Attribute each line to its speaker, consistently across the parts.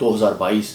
Speaker 1: 2022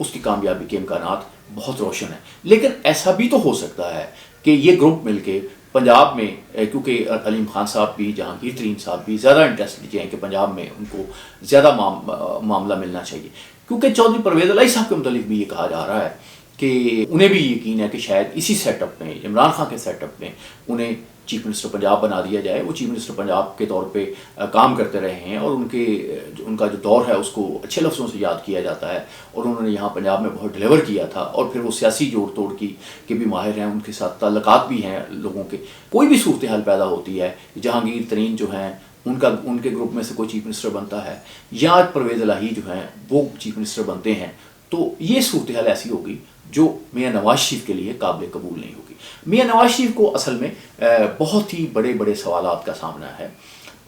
Speaker 1: اس کی کامیابی کے امکانات بہت روشن ہیں۔ لیکن ایسا بھی تو ہو سکتا ہے کہ یہ گروپ مل کے پنجاب میں، کیونکہ علیم خان صاحب بھی جہانگیر ترین صاحب بھی زیادہ انٹرسٹ لیجیے ہیں کہ پنجاب میں ان کو زیادہ معاملہ ملنا چاہیے، کیونکہ چودھری پرویز الہی صاحب کے متعلق بھی یہ کہا جا رہا ہے کہ انہیں بھی یقین ہے کہ شاید اسی سیٹ اپ میں، عمران خان کے سیٹ اپ میں انہیں چیف منسٹر پنجاب بنا دیا جائے۔ وہ چیف منسٹر پنجاب کے طور پہ کام کرتے رہے ہیں اور ان کا جو دور ہے اس کو اچھے لفظوں سے یاد کیا جاتا ہے، اور انہوں نے یہاں پنجاب میں بہت ڈیلیور کیا تھا، اور پھر وہ سیاسی جوڑ توڑ کے بھی ماہر ہیں، ان کے ساتھ تعلقات بھی ہیں لوگوں کے۔ کوئی بھی صورتحال پیدا ہوتی ہے، جہانگیر ترین جو ہیں ان کے گروپ میں سے کوئی چیف منسٹر بنتا ہے یا پرویز الہی جو ہیں وہ چیف منسٹر بنتے ہیں، تو یہ صورتحال ایسی ہوگی جو میاں نواز شریف کے لیے قابل قبول نہیں ہوگی۔ میاں نواز شریف کو اصل میں بہت ہی بڑے بڑے سوالات کا سامنا ہے۔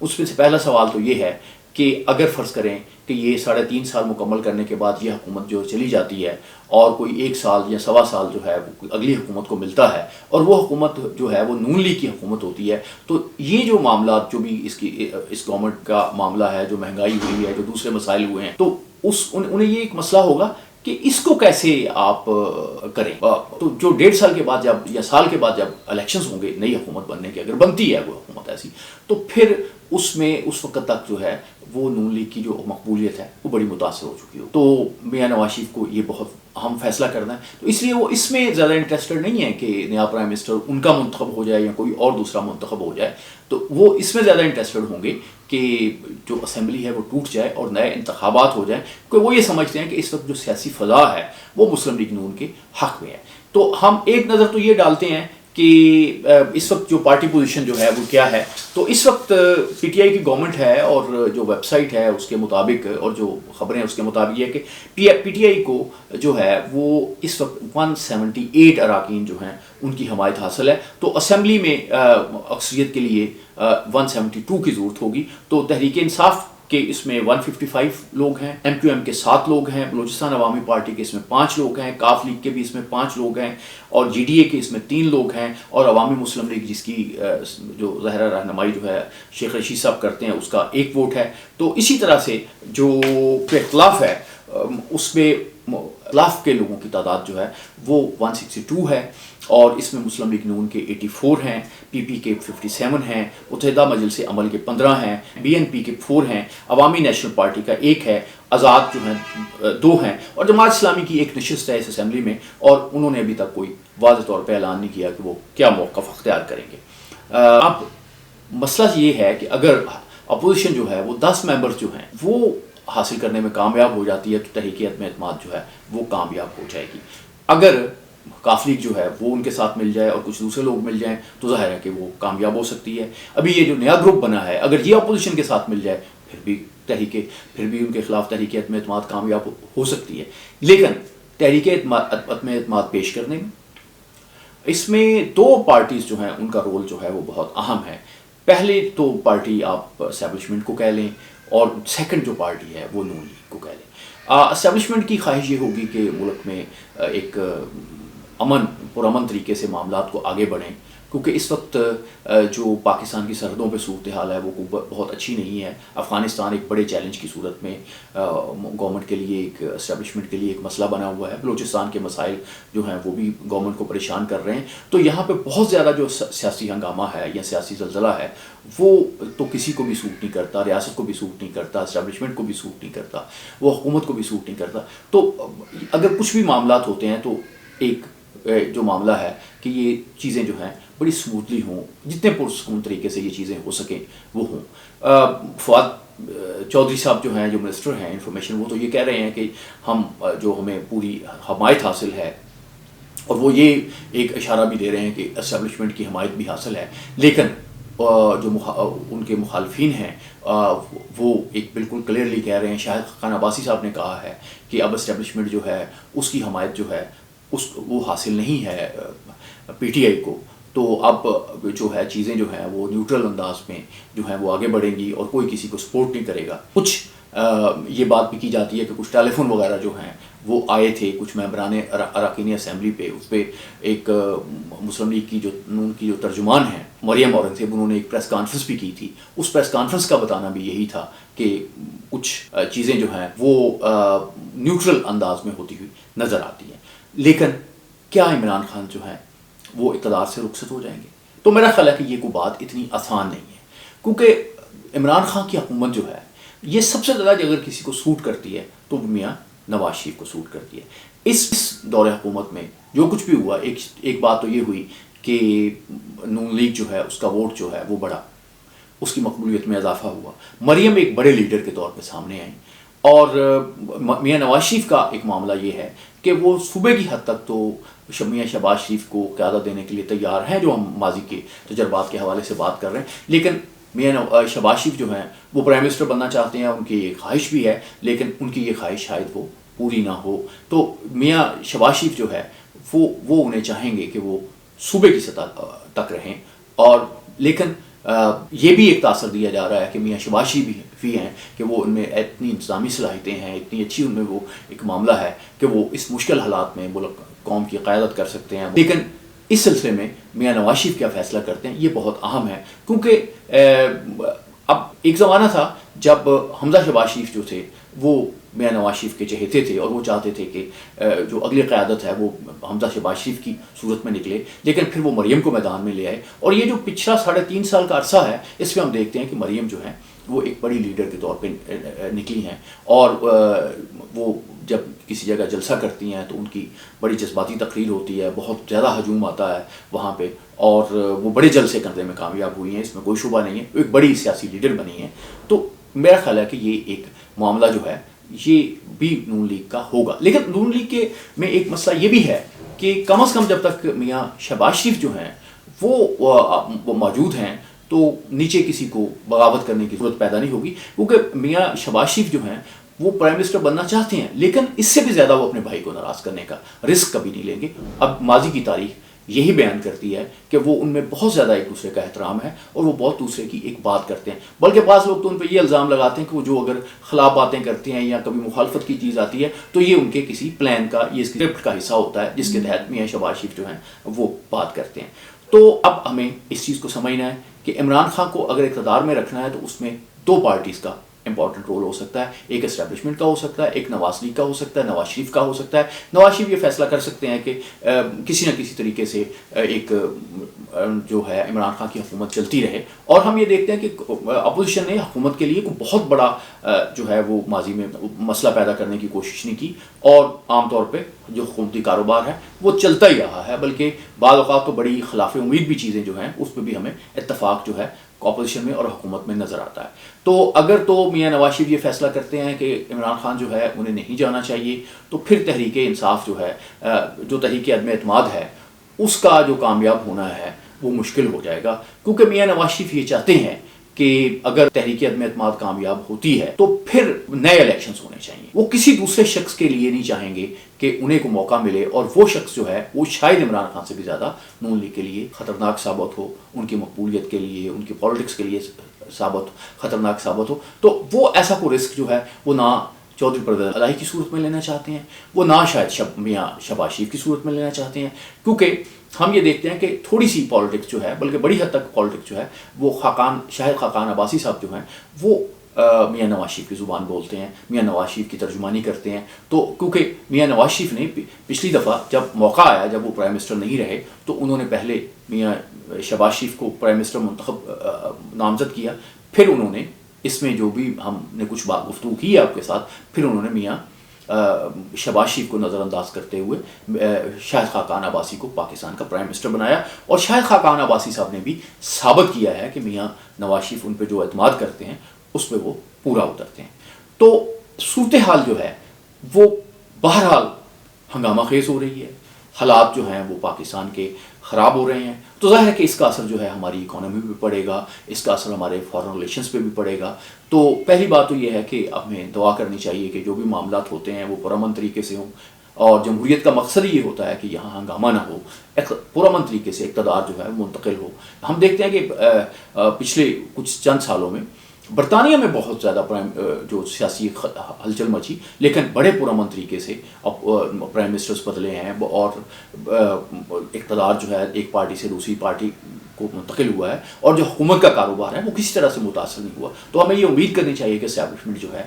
Speaker 1: اس میں سے پہلا سوال تو یہ ہے کہ اگر فرض کریں کہ یہ 3.5 سال مکمل کرنے کے بعد یہ حکومت جو چلی جاتی ہے اور کوئی 1 سال یا 1.25 سال جو ہے وہ اگلی حکومت کو ملتا ہے، اور وہ حکومت جو ہے وہ نون لیگ کی حکومت ہوتی ہے، تو یہ جو معاملات جو بھی اس گورنمنٹ کا معاملہ ہے، جو مہنگائی ہوئی ہے، جو دوسرے مسائل ہوئے ہیں، تو انہیں یہ ایک مسئلہ ہوگا کہ اس کو کیسے آپ کریں۔ تو جو 1.5 سال کے بعد یا سال کے بعد جب الیکشنز ہوں گے نئی حکومت بننے کے، اگر بنتی ہے وہ حکومت ایسی، تو پھر اس میں اس وقت تک جو ہے وہ نون لیگ کی جو مقبولیت ہے وہ بڑی متاثر ہو چکی ہو۔ تو میاں نواز شریف کو یہ بہت اہم فیصلہ کرنا ہے، تو اس لیے وہ اس میں زیادہ انٹرسٹڈ نہیں ہے کہ نیا پرائم منسٹر ان کا منتخب ہو جائے یا کوئی اور دوسرا منتخب ہو جائے، تو وہ اس میں زیادہ انٹرسٹڈ ہوں گے کہ جو اسمبلی ہے وہ ٹوٹ جائے اور نئے انتخابات ہو جائیں، کیونکہ وہ یہ سمجھتے ہیں کہ اس وقت جو سیاسی فضا ہے وہ مسلم لیگ نون کے حق میں ہے۔ تو ہم ایک نظر تو یہ ڈالتے ہیں کہ اس وقت جو پارٹی پوزیشن جو ہے وہ کیا ہے۔ تو اس وقت پی ٹی آئی کی گورنمنٹ ہے، اور جو ویب سائٹ ہے اس کے مطابق اور جو خبریں اس کے مطابق یہ ہے کہ پی ٹی آئی کو جو ہے وہ اس وقت 178 اراکین جو ہیں ان کی حمایت حاصل ہے، تو اسمبلی میں اکثریت کے لیے 172 کی ضرورت ہوگی۔ تو تحریک انصاف کے اس میں 155 لوگ ہیں، ایم کیو ایم کے 7 لوگ ہیں، بلوچستان عوامی پارٹی کے اس میں 5 لوگ ہیں، کاف لیگ کے بھی اس میں 5 لوگ ہیں، اور جی ڈی اے کے اس میں 3 لوگ ہیں، اور عوامی مسلم لیگ جس کی جو ظاہرہ رہنمائی جو ہے شیخ رشید صاحب کرتے ہیں اس کا 1 ووٹ ہے۔ تو اسی طرح سے جو اختلاف ہے اس میں اختلاف کے لوگوں کی تعداد جو ہے وہ 162 ہے، اور اس میں مسلم لیگ نون کے 84 ہیں، پی پی کے 57 ہیں، متحدہ مجلس عمل کے 15 ہیں، بی این پی کے 4 ہیں، عوامی نیشنل پارٹی کا 1 ہے، آزاد جو ہیں 2 ہیں، اور جماعت اسلامی کی 1 نشست ہے اس اسمبلی میں، اور انہوں نے ابھی تک کوئی واضح طور پہ اعلان نہیں کیا کہ وہ کیا موقف اختیار کریں گے۔ اب مسئلہ یہ ہے کہ اگر اپوزیشن جو ہے وہ 10 ممبرز جو ہیں وہ حاصل کرنے میں کامیاب ہو جاتی ہے تو تحریک عدم اعتماد جو ہے وہ کامیاب ہو جائے گی۔ اگر کاف لیگ جو ہے وہ ان کے ساتھ مل جائے اور کچھ دوسرے لوگ مل جائیں تو ظاہر ہے کہ وہ کامیاب ہو سکتی ہے۔ ابھی یہ جو نیا گروپ بنا ہے اگر یہ اپوزیشن کے ساتھ مل جائے پھر بھی ان کے خلاف تحریک عدم اعتماد کامیاب ہو سکتی ہے۔ لیکن تحریک عدم اعتماد پیش کرنے میں اس میں 2 پارٹیز جو ہیں ان کا رول جو ہے وہ بہت اہم ہے۔ پہلے تو پارٹی آپ اسٹیبلشمنٹ کو کہہ لیں، اور سیکنڈ جو پارٹی ہے وہ نون لیگ کو کہہ لیں۔ اسٹیبلشمنٹ کی خواہش یہ ہوگی کہ ملک میں ایک پرامن طریقے سے معاملات کو آگے بڑھیں، کیونکہ اس وقت جو پاکستان کی سرحدوں پہ صورتحال ہے وہ بہت اچھی نہیں ہے۔ افغانستان ایک بڑے چیلنج کی صورت میں گورنمنٹ کے لیے ایک اسٹیبلشمنٹ کے لیے ایک مسئلہ بنا ہوا ہے۔ بلوچستان کے مسائل جو ہیں وہ بھی گورنمنٹ کو پریشان کر رہے ہیں۔ تو یہاں پہ بہت زیادہ جو سیاسی ہنگامہ ہے یا سیاسی زلزلہ ہے وہ تو کسی کو بھی سوٹ نہیں کرتا، ریاست کو بھی سوٹ نہیں کرتا، اسٹیبلشمنٹ کو بھی سوٹ نہیں کرتا، وہ حکومت کو بھی سوٹ نہیں کرتا۔ تو اگر کچھ بھی معاملات ہوتے ہیں تو ایک جو معاملہ ہے کہ یہ چیزیں جو ہیں بڑی سموتھلی ہوں، جتنے پرسکون طریقے سے یہ چیزیں ہو سکیں وہ ہوں۔ فواد چودھری صاحب جو ہیں جو منسٹر ہیں انفارمیشن، وہ تو یہ کہہ رہے ہیں کہ ہمیں پوری حمایت حاصل ہے، اور وہ یہ ایک اشارہ بھی دے رہے ہیں کہ اسٹیبلشمنٹ کی حمایت بھی حاصل ہے، لیکن جو ان کے مخالفین ہیں وہ ایک بالکل کلیئرلی کہہ رہے ہیں، شاہد خان عباسی صاحب نے کہا ہے کہ اب اسٹیبلشمنٹ جو ہے اس کی حمایت جو ہے وہ حاصل نہیں ہے پی ٹی آئی کو، تو اب جو ہے چیزیں جو ہیں وہ نیوٹرل انداز میں جو ہیں وہ آگے بڑھیں گی اور کوئی کسی کو سپورٹ نہیں کرے گا۔ کچھ یہ بات بھی کی جاتی ہے کہ کچھ ٹیلی فون وغیرہ جو ہیں وہ آئے تھے کچھ ممبران اراکین اسمبلی پہ، اس پہ ایک مسلم لیگ کی جو ترجمان ہیں مریم اورنگزیب، انہوں نے ایک پریس کانفرنس بھی کی تھی. اس پریس کانفرنس کا بتانا بھی یہی تھا کہ کچھ چیزیں جو ہیں وہ نیوٹرل انداز میں ہوتی ہوئی نظر آتی ہیں. لیکن کیا عمران خان جو ہیں وہ اقتدار سے رخصت ہو جائیں گے؟ تو میرا خیال ہے کہ یہ کوئی بات اتنی آسان نہیں ہے، کیونکہ عمران خان کی حکومت جو ہے یہ سب سے زیادہ اگر کسی کو سوٹ کرتی ہے تو میاں نواز شریف کو سوٹ کرتی ہے. اس دور حکومت میں جو کچھ بھی ہوا، ایک بات تو یہ ہوئی کہ نون لیگ جو ہے اس کا ووٹ جو ہے وہ بڑھا، اس کی مقبولیت میں اضافہ ہوا. مریم ایک بڑے لیڈر کے طور پہ سامنے آئیں، اور میاں نواز شریف کا ایک معاملہ یہ ہے کہ وہ صوبے کی حد تک تو میاں شہباز شریف کو قیادت دینے کے لیے تیار ہیں، جو ہم ماضی کے تجربات کے حوالے سے بات کر رہے ہیں. لیکن میاں شہباز شریف جو ہیں وہ پرائم منسٹر بننا چاہتے ہیں، ان کی یہ خواہش بھی ہے، لیکن ان کی یہ خواہش شاید وہ پوری نہ ہو. تو میاں شہباز شریف جو ہے وہ انہیں چاہیں گے کہ وہ صوبے کی سطح تک رہیں. اور لیکن یہ بھی ایک تاثر دیا جا رہا ہے کہ میاں شہباز شریف بھی ہیں کہ وہ ان میں اتنی انتظامی صلاحیتیں ہیں، اتنی اچھی ان میں وہ ایک معاملہ ہے کہ وہ اس مشکل حالات میں ملک قوم کی قیادت کر سکتے ہیں. لیکن اس سلسلے میں میاں نواز شریف کیا فیصلہ کرتے ہیں یہ بہت اہم ہے، کیونکہ اب ایک زمانہ تھا جب حمزہ شہباز شریف جو تھے وہ میاں نواز شریف کے چہیتے تھے، اور وہ چاہتے تھے کہ جو اگلی قیادت ہے وہ حمزہ شہباز شریف کی صورت میں نکلے. لیکن پھر وہ مریم کو میدان میں لے آئے، اور یہ جو پچھلا 3.5 سال کا عرصہ ہے اس میں ہم دیکھتے ہیں کہ مریم جو ہے وہ ایک بڑی لیڈر کے طور پہ نکلی ہیں. اور وہ جب کسی جگہ جلسہ کرتی ہیں تو ان کی بڑی جذباتی تقریر ہوتی ہے، بہت زیادہ ہجوم آتا ہے وہاں پہ، اور وہ بڑے جلسے کرنے میں کامیاب ہوئی ہیں، اس میں کوئی شبہ نہیں ہے. ایک بڑی سیاسی لیڈر بنی ہیں. تو میرا خیال ہے کہ یہ ایک معاملہ جو ہے یہ بھی نون لیگ کا ہوگا. لیکن نون لیگ کے میں ایک مسئلہ یہ بھی ہے کہ کم از کم جب تک میاں شہباز شریف جو ہیں وہ موجود ہیں تو نیچے کسی کو بغاوت کرنے کی ضرورت پیدا نہیں ہوگی، کیونکہ میاں شہباز شریف جو ہیں وہ پرائم منسٹر بننا چاہتے ہیں، لیکن اس سے بھی زیادہ وہ اپنے بھائی کو ناراض کرنے کا رسک کبھی نہیں لیں گے. اب ماضی کی تاریخ یہی بیان کرتی ہے کہ وہ ان میں بہت زیادہ ایک دوسرے کا احترام ہے، اور وہ بہت دوسرے کی ایک بات کرتے ہیں. بلکہ بعض لوگ تو ان پہ یہ الزام لگاتے ہیں کہ وہ جو اگر خلاف باتیں کرتے ہیں یا کبھی مخالفت کی چیز آتی ہے تو یہ ان کے کسی پلان کا، یہ اسکرپٹ کا حصہ ہوتا ہے جس کے تحت میاں شہباز شریف جو ہیں وہ بات کرتے ہیں. تو اب ہمیں اس چیز کو سمجھنا ہے کہ عمران خان کو اگر اقتدار میں رکھنا ہے تو اس میں 2 پارٹیز کا امپورٹنٹ رول ہو سکتا ہے. ایک اسٹیبلشمنٹ کا ہو سکتا ہے، ایک نواز لیگ کا ہو سکتا ہے، نواز شریف کا ہو سکتا ہے. نواز شریف یہ فیصلہ کر سکتے ہیں کہ کسی نہ کسی طریقے سے ایک جو ہے عمران خان کی حکومت چلتی رہے. اور ہم یہ دیکھتے ہیں کہ اپوزیشن نے حکومت کے لیے کوئی بہت بڑا جو ہے وہ ماضی میں مسئلہ پیدا کرنے کی کوشش نہیں کی، اور عام طور پہ جو حکومتی کاروبار ہے وہ چلتا ہی رہا ہے. بلکہ بعض اوقات تو بڑی خلاف امید بھی چیزیں جو ہیں اس پہ بھی ہمیں اتفاق جو ہے اپوزیشن میں اور حکومت میں نظر آتا ہے. تو اگر تو میاں نواز شریف یہ فیصلہ کرتے ہیں کہ عمران خان جو ہے انہیں نہیں جانا چاہیے، تو پھر تحریک انصاف جو ہے، جو تحریک عدم اعتماد ہے، اس کا جو کامیاب ہونا ہے وہ مشکل ہو جائے گا. کیونکہ میاں نواز شریف یہ چاہتے ہیں کہ اگر تحریک عدم اعتماد کامیاب ہوتی ہے تو پھر نئے الیکشنز ہونے چاہیے. وہ کسی دوسرے شخص کے لیے نہیں چاہیں گے کہ انہیں کو موقع ملے، اور وہ شخص جو ہے وہ شاید عمران خان سے بھی زیادہ نون لیگ کے لیے خطرناک ثابت ہو، ان کی مقبولیت کے لیے، ان کی پالیٹکس کے لیے خطرناک ثابت ہو. تو وہ ایسا کوئی رسک جو ہے وہ نہ چودھری پرویز الہی کی صورت میں لینا چاہتے ہیں، وہ نہ شاید میاں شہباز شریف کی صورت میں لینا چاہتے ہیں. کیونکہ ہم یہ دیکھتے ہیں کہ تھوڑی سی پالیٹکس جو ہے، بلکہ بڑی حد تک پالیٹکس جو ہے وہ شاہد خاقان عباسی صاحب جو ہیں وہ میاں نواز شریف کی زبان بولتے ہیں، میاں نواز شریف کی ترجمانی کرتے ہیں. تو کیونکہ میاں نواز شریف نے پچھلی دفعہ جب موقع آیا، جب وہ پرائم منسٹر نہیں رہے، تو انہوں نے پہلے میاں شہباز شریف کو پرائم منسٹر منتخب نامزد کیا. پھر انہوں نے اس میں جو بھی ہم نے کچھ بات گفتگو کی ہے آپ کے ساتھ، پھر انہوں نے میاں شہباز شریف کو نظر انداز کرتے ہوئے شاہد خاقان عباسی کو پاکستان کا پرائم منسٹر بنایا. اور شاہد خاقان عباسی صاحب نے بھی ثابت کیا ہے کہ میاں نواز شریف ان پہ جو اعتماد کرتے ہیں اس پہ وہ پورا اترتے ہیں. تو صورتحال جو ہے وہ بہرحال ہنگامہ خیز ہو رہی ہے، حالات جو ہیں وہ پاکستان کے خراب ہو رہے ہیں. تو ظاہر ہے کہ اس کا اثر جو ہے ہماری اکانومی پہ پڑے گا، اس کا اثر ہمارے فارن ریلیشنز پہ بھی پڑے گا. تو پہلی بات تو یہ ہے کہ ہمیں دعا کرنی چاہیے کہ جو بھی معاملات ہوتے ہیں وہ پرامن طریقے سے ہوں، اور جمہوریت کا مقصد یہ ہوتا ہے کہ یہاں ہنگامہ نہ ہو، پرامن طریقے سے اقتدار جو ہے منتقل ہو. ہم دیکھتے ہیں کہ پچھلے کچھ چند سالوں میں برطانیہ میں بہت زیادہ جو سیاسی ہلچل مچی، لیکن بڑے پرامن طریقے سے پرائم منسٹرز بدلے ہیں اور اقتدار جو ہے ایک پارٹی سے دوسری پارٹی کو منتقل ہوا ہے، اور جو حکومت کا کاروبار ہے وہ کسی طرح سے متاثر نہیں ہوا. تو ہمیں یہ امید کرنی چاہیے کہ اسٹیبلشمنٹ جو ہے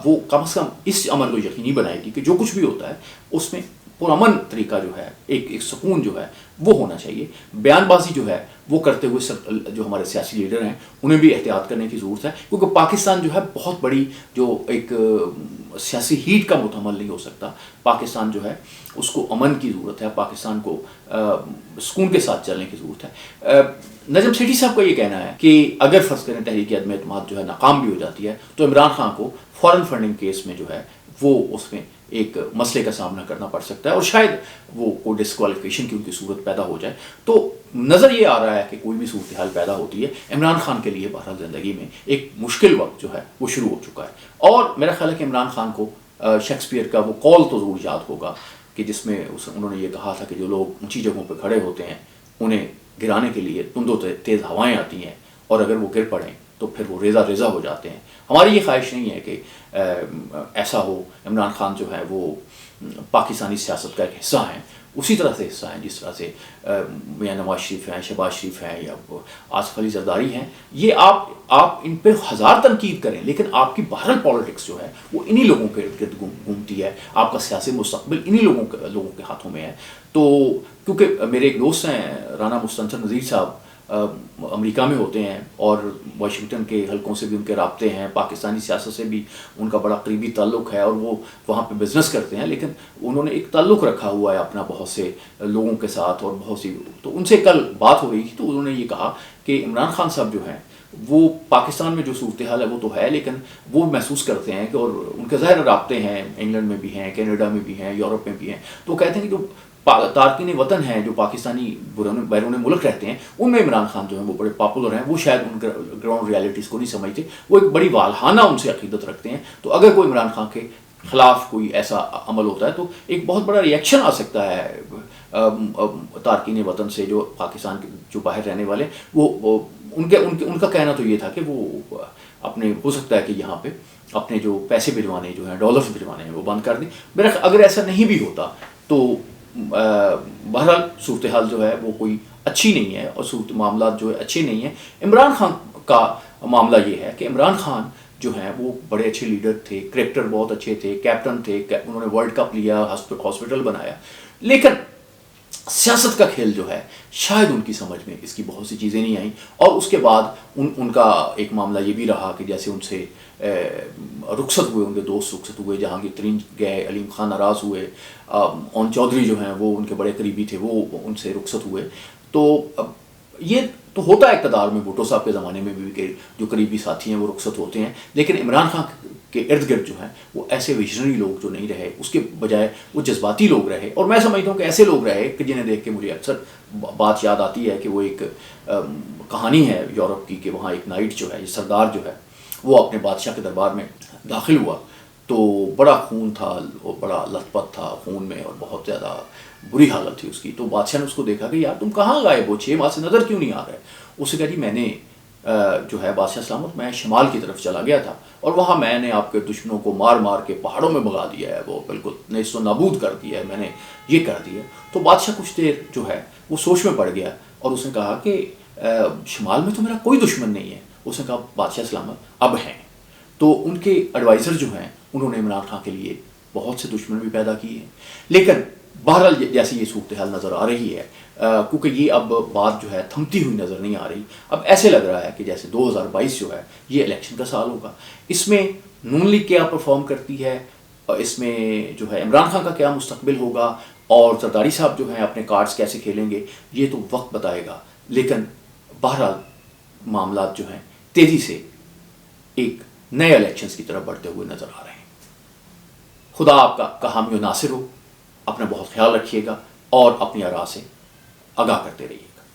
Speaker 1: وہ کم از کم اس عمل کو یقینی بنائے گی کہ جو کچھ بھی ہوتا ہے اس میں پرامن طریقہ جو ہے، ایک سکون جو ہے وہ ہونا چاہیے. بیان بازی جو ہے وہ کرتے ہوئے جو ہمارے سیاسی لیڈر ہیں انہیں بھی احتیاط کرنے کی ضرورت ہے، کیونکہ پاکستان جو ہے بہت بڑی جو ایک سیاسی ہیٹ کا متحمل نہیں ہو سکتا. پاکستان جو ہے اس کو امن کی ضرورت ہے، پاکستان کو سکون کے ساتھ چلنے کی ضرورت ہے. نجم سیٹھی صاحب کا یہ کہنا ہے کہ اگر فرض کریں تحریک عدم اعتماد جو ہے ناکام بھی ہو جاتی ہے تو عمران خان کو فارن فنڈنگ کیس میں جو ہے وہ اس میں ایک مسئلے کا سامنا کرنا پڑ سکتا ہے، اور شاید وہ کوئی ڈسکوالیفیکیشن کی ان کی صورت پیدا ہو جائے. تو نظر یہ آ رہا ہے کہ کوئی بھی صورتحال پیدا ہوتی ہے عمران خان کے لیے بہرحال زندگی میں ایک مشکل وقت جو ہے وہ شروع ہو چکا ہے. اور میرا خیال ہے کہ عمران خان کو شیکسپیئر کا وہ قول تو ضرور یاد ہوگا کہ جس میں انہوں نے یہ کہا تھا کہ جو لوگ اونچی جگہوں پہ کھڑے ہوتے ہیں انہیں گرانے کے لیے تند و تیز ہوائیں آتی ہیں، اور اگر وہ گر پڑیں تو پھر وہ ریزہ ریزہ ہو جاتے ہیں. ہماری یہ خواہش نہیں ہے کہ ایسا ہو. عمران خان جو ہے وہ پاکستانی سیاست کا ایک حصہ ہیں، اسی طرح سے حصہ ہیں جس طرح سے میاں نواز شریف ہیں، شہباز شریف ہیں، یا آصف علی زرداری ہیں. یہ آپ ان پہ ہزار تنقید کریں، لیکن آپ کی بہرحال پالیٹکس جو ہے وہ انہی لوگوں کے ارد گرد گھومتی ہے، آپ کا سیاسی مستقبل انہی لوگوں کے ہاتھوں میں ہے. تو کیونکہ میرے ایک دوست ہیں رانا مستنصر نذیر صاحب، امریکہ میں ہوتے ہیں اور واشنگٹن کے حلقوں سے بھی ان کے رابطے ہیں، پاکستانی سیاست سے بھی ان کا بڑا قریبی تعلق ہے، اور وہ وہاں پہ بزنس کرتے ہیں، لیکن انہوں نے ایک تعلق رکھا ہوا ہے اپنا بہت سے لوگوں کے ساتھ اور بہت سی. تو ان سے کل بات ہو رہی تھی تو انہوں نے یہ کہا کہ عمران خان صاحب جو ہیں وہ پاکستان میں جو صورتحال ہے وہ تو ہے، لیکن وہ محسوس کرتے ہیں کہ، اور ان کے ظاہر رابطے ہیں انگلینڈ میں بھی ہیں، کینیڈا میں بھی ہیں، یورپ میں بھی ہیں، تو کہتے ہیں کہ جو تارکین وطن ہیں جو پاکستانی بیرون ملک رہتے ہیں ان میں عمران خان جو ہیں وہ بڑے پاپولر ہیں. وہ شاید ان گراؤنڈ ریالٹیز کو نہیں سمجھتے، وہ ایک بڑی والہانہ ان سے عقیدت رکھتے ہیں. تو اگر کوئی عمران خان کے خلاف کوئی ایسا عمل ہوتا ہے تو ایک بہت بڑا ریئیکشن آ سکتا ہے تارکین وطن سے، جو پاکستان کے جو باہر رہنے والے. وہ ان کا کہنا تو یہ تھا کہ وہ اپنے ہو سکتا ہے کہ یہاں پہ اپنے جو پیسے بھجوانے جو ہیں، ڈالرز بھجوانے ہیں، وہ بند کر دیں. میرا اگر ایسا نہیں بھی ہوتا تو بہرحال صورتحال جو ہے وہ کوئی اچھی نہیں ہے، اور معاملات جو ہے اچھے نہیں ہیں. عمران خان کا معاملہ یہ ہے کہ عمران خان جو ہیں وہ بڑے اچھے لیڈر تھے، کریکٹر بہت اچھے تھے، کیپٹن تھے، انہوں نے ورلڈ کپ لیا، ہاسپٹل بنایا، لیکن سیاست کا کھیل جو ہے شاید ان کی سمجھ میں اس کی بہت سی چیزیں نہیں آئیں. اور اس کے بعد ان کا ایک معاملہ یہ بھی رہا کہ جیسے ان سے رخصت ہوئے، ان کے دوست رخصت ہوئے، جہانگیر ترین گئے، علیم خان ناراض ہوئے، اون چودھری جو ہیں وہ ان کے بڑے قریبی تھے، وہ ان سے رخصت ہوئے. تو یہ تو ہوتا ہے اقتدار میں، بھٹو صاحب کے زمانے میں بھی کہ جو قریبی ساتھی ہیں وہ رخصت ہوتے ہیں، لیکن عمران خان کے ارد گرد جو ہیں وہ ایسے ویژنری لوگ جو نہیں رہے، اس کے بجائے وہ جذباتی لوگ رہے. اور میں سمجھتا ہوں کہ ایسے لوگ رہے کہ جنہیں دیکھ کے مجھے اکثر بات یاد آتی ہے کہ وہ ایک کہانی ہے یورپ کی، کہ وہاں ایک نائٹ جو ہے، سردار جو ہے وہ اپنے بادشاہ کے دربار میں داخل ہوا تو بڑا خون تھا، اور بڑا لت پت تھا خون میں، اور بہت زیادہ بری حالت تھی اس کی. تو بادشاہ نے اس کو دیکھا کہ یار تم کہاں غائب ہو، 6 ماہ سے نظر کیوں نہیں آ رہا ہے؟ اس نے کہا جی میں نے جو ہے بادشاہ سلامت میں شمال کی طرف چلا گیا تھا، اور وہاں میں نے آپ کے دشمنوں کو مار مار کے پہاڑوں میں بھگا دیا ہے، وہ بالکل نیست و نابود کر دیا ہے، میں نے یہ کر دیا. تو بادشاہ کچھ دیر جو ہے وہ سوچ میں پڑ گیا، اور اس نے کہا کہ شمال میں تو میرا کوئی دشمن نہیں ہے. اس نے کہا بادشاہ سلامت اب ہیں. تو ان کے ایڈوائزر جو ہیں انہوں نے عمران خان کے لیے بہت سے دشمن بھی پیدا کیے ہیں. لیکن بہرحال جیسی یہ صورتحال نظر آ رہی ہے، کیونکہ یہ اب بات جو ہے تھمتی ہوئی نظر نہیں آ رہی. اب ایسے لگ رہا ہے کہ جیسے 2022 جو ہے یہ الیکشن کا سال ہوگا. اس میں نون لیگ کیا پرفارم کرتی ہے، اس میں جو ہے عمران خان کا کیا مستقبل ہوگا، اور زرداری صاحب جو ہیں اپنے کارڈز کیسے کھیلیں گے، یہ تو وقت بتائے گا. لیکن بہرحال معاملات جو ہیں تیزی سے ایک نئے الیکشنز کی طرف بڑھتے ہوئے نظر آ رہے ہیں. خدا آپ کا حامی و ناصر ہو. اپنا بہت خیال رکھیے گا اور اپنی آراء سے آگاہ کرتے رہیے.